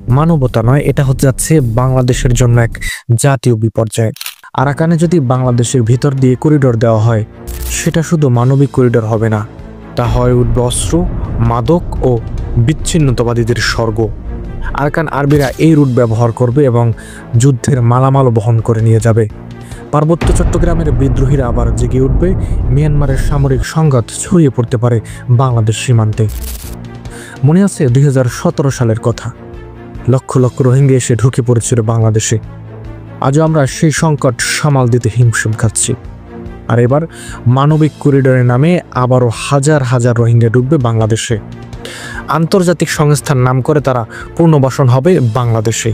মানবতা নয়, এটা হচ্ছে যাচ্ছে বাংলাদেশের জন্য এক জাতীয় বিপর্যয়। আরাকানে যদি বাংলাদেশের ভিতর দিয়ে করিডোর দেওয়া হয়, সেটা শুধু মানবিক করিডোর হবে না, তা হয় উঠবে অস্ত্র, মাদক ও বিচ্ছিন্নতাবাদীদের স্বর্গ। আরাকান আর্মিরা এই রুট ব্যবহার করবে এবং যুদ্ধের মালামাল বহন করে নিয়ে যাবে। পার্বত্য চট্টগ্রামের বিদ্রোহীরা আবার জেগে উঠবে, মিয়ানমারের সামরিক সংঘাত ছড়িয়ে পড়তে পারে বাংলাদেশ সীমান্তে। মনে আছে 2017 সালের কথা, লক্ষ লক্ষ রোহিঙ্গা এসে ঢুকে পড়েছিল বাংলাদেশে। আজও আমরা সেই সংকট সামাল দিতে হিমশিম খাচ্ছি। আর এবার মানবিক করিডোরের নামে আবারও হাজার হাজার রোহিঙ্গা ঢুকবে বাংলাদেশে। আন্তর্জাতিক সংস্থার নাম করে তারা পুনর্বাসন হবে বাংলাদেশে।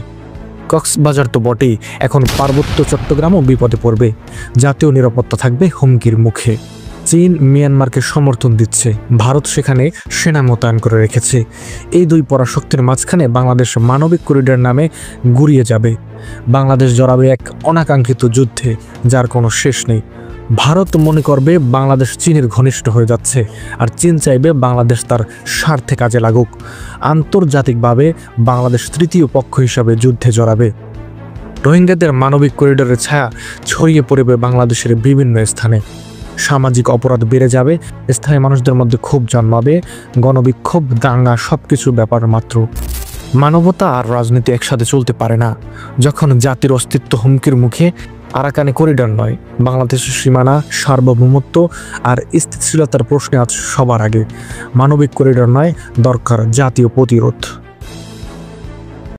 কক্সবাজার তো বটেই, এখন পার্বত্য চট্টগ্রামও বিপদে পড়বে। জাতীয় নিরাপত্তা থাকবে হুমকির মুখে। চীন মিয়ানমারকে সমর্থন দিচ্ছে, ভারত সেখানে সেনা মোতায়েন করে রেখেছে। এই দুই পরাশক্তির মাঝখানে বাংলাদেশ মানবিক করিডোর নামে গুড়িয়ে যাবে। বাংলাদেশ জড়াবে এক অনাকাঙ্ক্ষিত যুদ্ধে যার কোনো শেষ নেই। ভারত মনে করবে বাংলাদেশ চীনের ঘনিষ্ঠ হয়ে যাচ্ছে, আর চীন চাইবে বাংলাদেশ তার স্বার্থে কাজে লাগুক। আন্তর্জাতিকভাবে বাংলাদেশ তৃতীয় পক্ষ হিসাবে যুদ্ধে জড়াবে। রোহিঙ্গাদের মানবিক করিডোরের ছায়া ছড়িয়ে পড়বে বাংলাদেশের বিভিন্ন স্থানে। সামাজিক অপরাধ বেড়ে যাবে, স্থানীয় মানুষদের মধ্যে ক্ষোভ জন্মাবে, গণবিক্ষোভ, দাঙ্গা সবকিছুর ব্যাপার মাত্র। মানবতা আর রাজনীতি একসাথে চলতে পারে না। যখন জাতির অস্তিত্ব হুমকির মুখে, আরাকানে করিডোর নয়, বাংলাদেশের সীমানা, সার্বভৌমত্ব আর স্থিতিশীলতার প্রশ্নে আছে সবার আগে। মানবিক করিডোর নয়, দরকার জাতীয় প্রতিরোধ।